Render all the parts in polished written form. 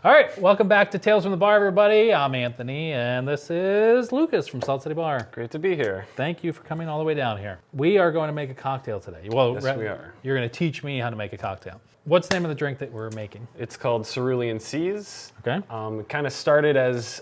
All right, welcome back to Tales from the Bar, everybody. I'm Anthony, and this is Lucas from Salt City Bar. Great to be here. Thank you for coming all the way down here. We are going to make a cocktail today. Well, Yes, we are. You're going to teach me how to make a cocktail. What's the name of the drink that we're making? It's called Cerulean Seas. Okay. It kind of started as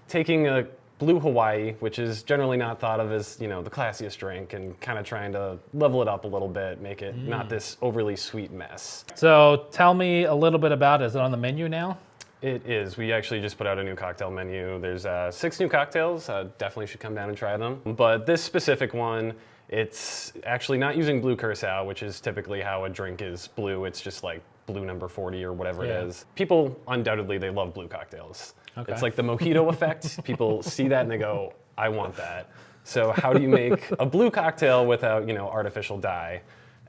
taking a Blue Hawaii, which is generally not thought of as, the classiest drink, and kind of trying to level it up a little bit, make it not this overly sweet mess. So tell me a little bit about it. Is it on the menu now? It is. We actually just put out a new cocktail menu. There's 6 new cocktails. Definitely should come down and try them. But this specific one, it's actually not using blue curacao, which is typically how a drink is blue. It's just like blue number 40 or whatever it is. People, undoubtedly, they love blue cocktails. Okay. It's like the mojito effect. People see that and they go, I want that. So how do you make a blue cocktail without, artificial dye?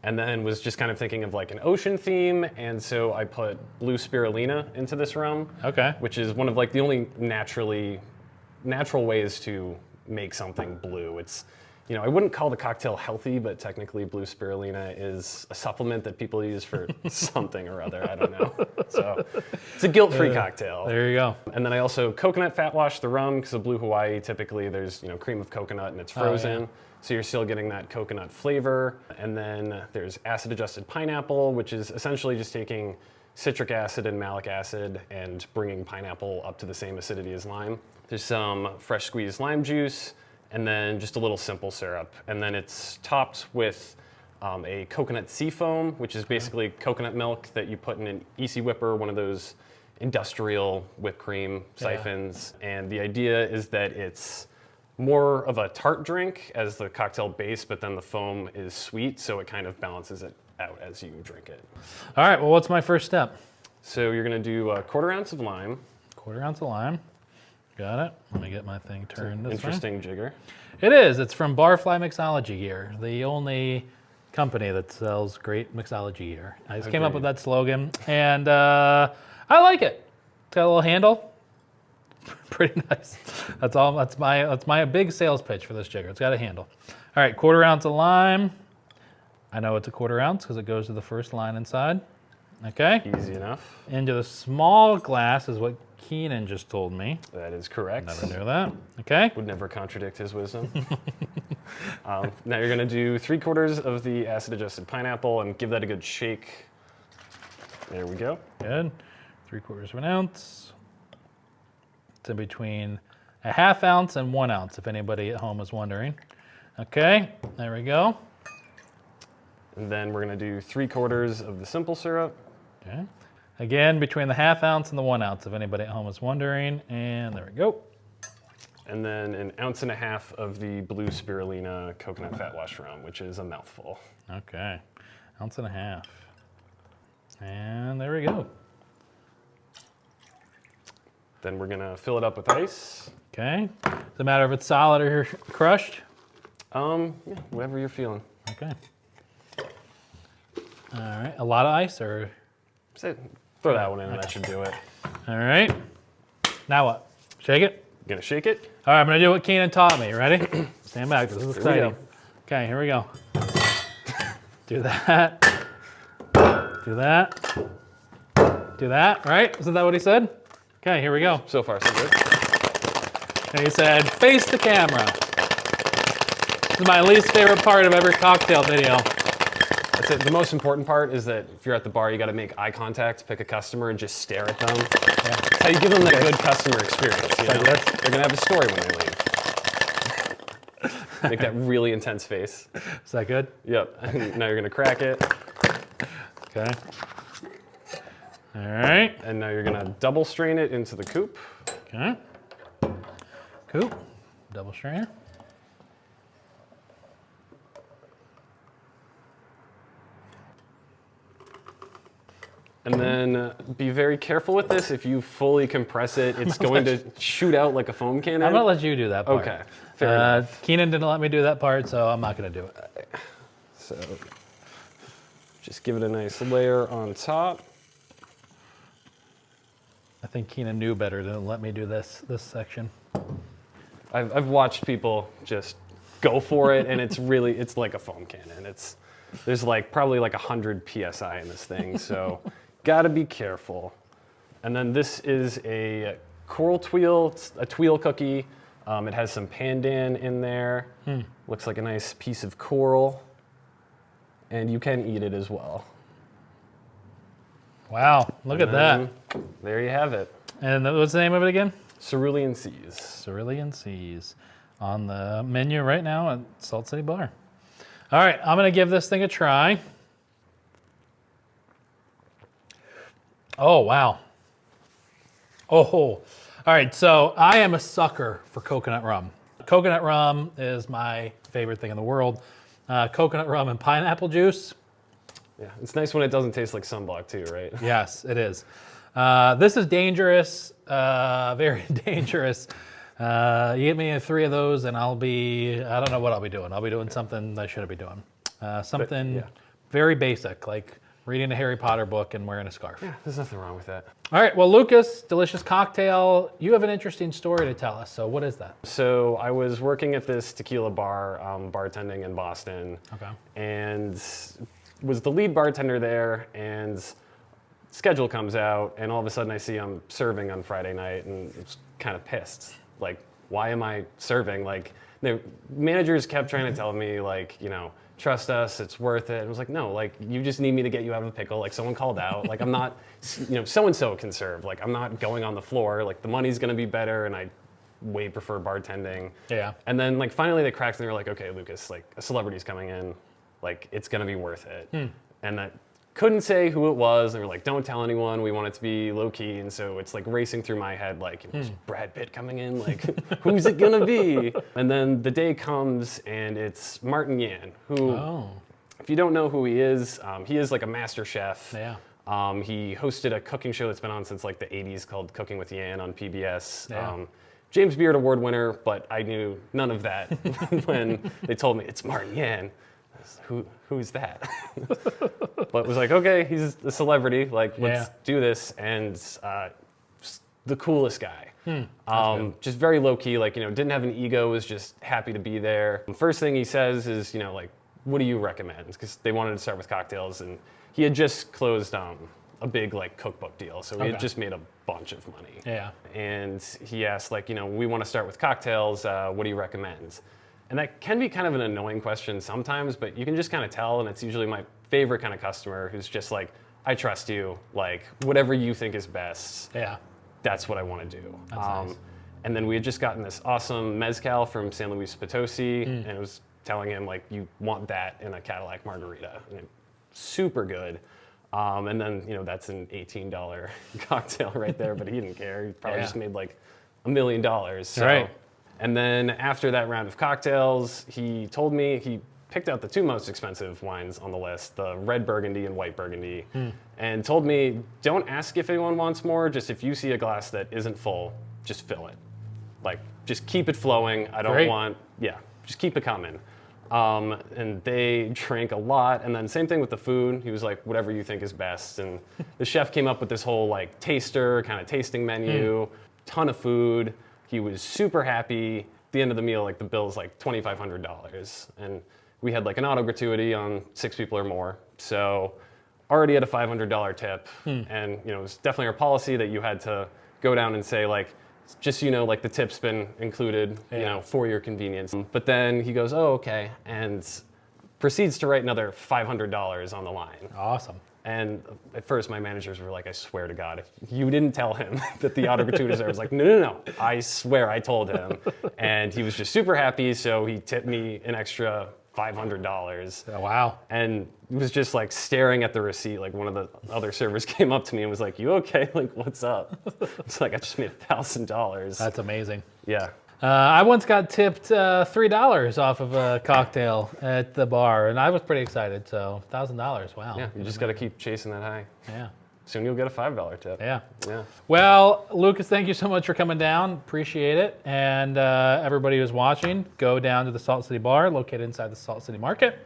And then was just kind of thinking of like an ocean theme, and so I put blue spirulina into this rum. Okay. Which is one of like the only natural ways to make something blue. It's, I wouldn't call the cocktail healthy, but technically blue spirulina is a supplement that people use for something or other. I don't know. So it's a guilt-free cocktail. There you go. And then I also coconut fat wash the rum, because of Blue Hawaii, typically there's cream of coconut and it's frozen. Oh, yeah. So you're still getting that coconut flavor. And then there's acid-adjusted pineapple, which is essentially just taking citric acid and malic acid and bringing pineapple up to the same acidity as lime. There's some fresh squeezed lime juice, and then just a little simple syrup. And then it's topped with a coconut sea foam, which is basically coconut milk that you put in an Easy Whipper, one of those industrial whipped cream siphons. And the idea is that it's more of a tart drink as the cocktail base, but then the foam is sweet, so it kind of balances it out as you drink it. All right, well, what's my first step? So you're gonna do a 1/4 ounce of lime. 1/4 ounce of lime. Got it. Let me get my thing turned this way. Interesting jigger. It is. It's from Barfly Mixology Gear, the only company that sells great mixology gear. I just came up with that slogan, and I like it. It's got a little handle. Pretty nice. That's all. That's my big sales pitch for this jigger. It's got a handle. All right, 1/4 ounce of lime. I know it's a 1/4 ounce because it goes to the first line inside. Okay. Easy enough. Into the small glass is what Keenan just told me. That is correct. Never knew that. Okay. Would never contradict his wisdom. Now you're gonna do 3/4 of the acid-adjusted pineapple and give that a good shake. There we go. Good. 3/4 of an ounce. It's in between a 1/2 ounce and 1 ounce, if anybody at home is wondering. Okay, there we go. And then we're gonna do 3/4 of the simple syrup. Okay. Again, between the 1/2 ounce and the 1 ounce, if anybody at home is wondering. And there we go. And then 1.5 ounces of the blue spirulina coconut fat wash rum, which is a mouthful. Okay, 1.5 ounces. And there we go. Then we're gonna fill it up with ice. Okay. Does it matter if it's solid or crushed? Yeah, whatever you're feeling. Okay. All right, a lot of ice or? Throw that one in and that should do it. All right. Now what? Shake it? Gonna shake it. All right, I'm gonna do what Keenan taught me. Ready? Stand back, this is Here we exciting. go. Okay, here we go. Do that. Do that. Do that, right? Isn't that what he said? Okay, here we go. So far, so good. And he said, face the camera. This is my least favorite part of every cocktail video. That's it. The most important part is that if you're at the bar, you got to make eye contact, pick a customer, and just stare at them. Yeah. That's how you give them that good customer experience. You know? They're gonna have a story when they leave. Make that really intense face. Is that good? Yep. Now you're gonna crack it. Okay. All right. And now you're gonna double strain it into the coupe. Okay. Coupe. Double strainer. And then be very careful with this. If you fully compress it, it's going to shoot out like a foam cannon. I'm gonna let you do that part. Okay, fair enough. Keenan didn't let me do that part, so I'm not gonna do it. So just give it a nice layer on top. I think Keenan knew better than to let me do this section. I've watched people just go for it, and it's like a foam cannon. There's like probably like 100 PSI in this thing, so gotta be careful. And then this is a coral tweel, it's a tweel cookie. It has some pandan in there. Looks like a nice piece of coral. And you can eat it as well. Wow, look at that. There you have it. And what's the name of it again? Cerulean Seas. Cerulean Seas. On the menu right now at Salt City Bar. All right, I'm gonna give this thing a try. Oh, wow. Oh, all right, so I am a sucker for coconut rum. Coconut rum is my favorite thing in the world. Coconut rum and pineapple juice. Yeah, it's nice when it doesn't taste like sunblock too, right? Yes, it is. This is dangerous, very dangerous. You get me 3 of those and I don't know what I'll be doing. I'll be doing something I shouldn't be doing. Something very basic, like reading a Harry Potter book and wearing a scarf. Yeah, there's nothing wrong with that. All right, well, Lucas, delicious cocktail. You have an interesting story to tell us, so what is that? So I was working at this tequila bar, bartending in Boston. Okay. And was the lead bartender there, and schedule comes out, and all of a sudden I see I'm serving on Friday night, and I was kind of pissed. Like, why am I serving? Like, the managers kept trying to tell me, like, you know, trust us, it's worth it. And I was like, no, like, you just need me to get you out of a pickle. Like, someone called out. Like, I'm not, you know, so-and-so can serve. Like, I'm not going on the floor. Like, the money's gonna be better, and I way prefer bartending. Yeah. And then, like, finally they cracked, and they were like, okay, Lucas, like, a celebrity's coming in. Like, it's gonna be worth it. And I couldn't say who it was. They were like, don't tell anyone. We want it to be low key. And so it's like racing through my head, like, is Brad Pitt coming in? Like, who's it gonna be? And then the day comes and it's Martin Yan, who, if you don't know who he is like a master chef. Yeah. He hosted a cooking show that's been on since like the 80s called Cooking with Yan on PBS. Yeah. James Beard Award winner, but I knew none of that when they told me it's Martin Yan. Who's that? But it was like, okay, he's a celebrity. Like, let's do this. And just the coolest guy. Just very low key, like, you know, didn't have an ego, was just happy to be there. The first thing he says is, you know, like, what do you recommend? Because they wanted to start with cocktails, and he had just closed a big like cookbook deal, so we had just made a bunch of money. Yeah. And he asked, like, you know, we want to start with cocktails. What do you recommend? And that can be kind of an annoying question sometimes, but you can just kind of tell, and it's usually my favorite kind of customer who's just like, I trust you, like, whatever you think is best, that's what I want to do. That's nice. And then we had just gotten this awesome mezcal from San Luis Potosi, and it was telling him, like, you want that in a Cadillac margarita. And super good. And then, you know, that's an $18 cocktail right there, but he didn't care. He probably just made like $1 million. So. Right. And then after that round of cocktails, he told me he picked out the 2 most expensive wines on the list, the red Burgundy and white Burgundy, and told me, don't ask if anyone wants more, just if you see a glass that isn't full, just fill it. Like, just keep it flowing. I don't want, just keep it coming. And they drank a lot, and then same thing with the food. He was like, whatever you think is best. And the chef came up with this whole like taster, kind of tasting menu, ton of food. He was super happy. At the end of the meal, like, the bill's like $2,500. And we had like an auto gratuity on 6 people or more. So already at a $500 tip. And, you know, it was definitely our policy that you had to go down and say, like, just so you know, like, the tip's been included, you know, for your convenience. But then he goes, oh, okay, and proceeds to write another $500 on the line. Awesome. And at first, my managers were like, I swear to God, if you didn't tell him that the auto gratuity was there, I was like, no, I swear I told him. And he was just super happy, so he tipped me an extra $500. Oh, wow. And was just like staring at the receipt. Like, one of the other servers came up to me and was like, you okay? Like, what's up? It's like, I just made $1,000. That's amazing. Yeah. I once got tipped $3 off of a cocktail at the bar, and I was pretty excited. So $1,000, wow. Yeah, you just got to keep chasing that high. Yeah. Soon you'll get a $5 tip. Yeah. Yeah. Well, Lucas, thank you so much for coming down. Appreciate it. And everybody who's watching, go down to the Salt City Bar, located inside the Salt City Market,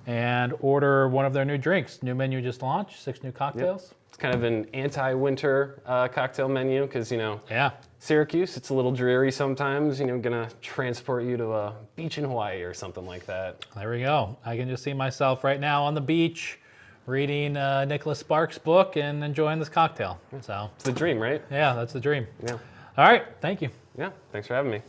and order one of their new drinks. New menu just launched, 6 new cocktails. Yep. It's kind of an anti-winter cocktail menu because, you know, Syracuse, it's a little dreary sometimes, you know, gonna transport you to a beach in Hawaii or something like that. There we go. I can just see myself right now on the beach, reading Nicholas Sparks' book and enjoying this cocktail. So It's the dream, right? yeah, that's the dream. Yeah. All right, thank you. Yeah, thanks for having me.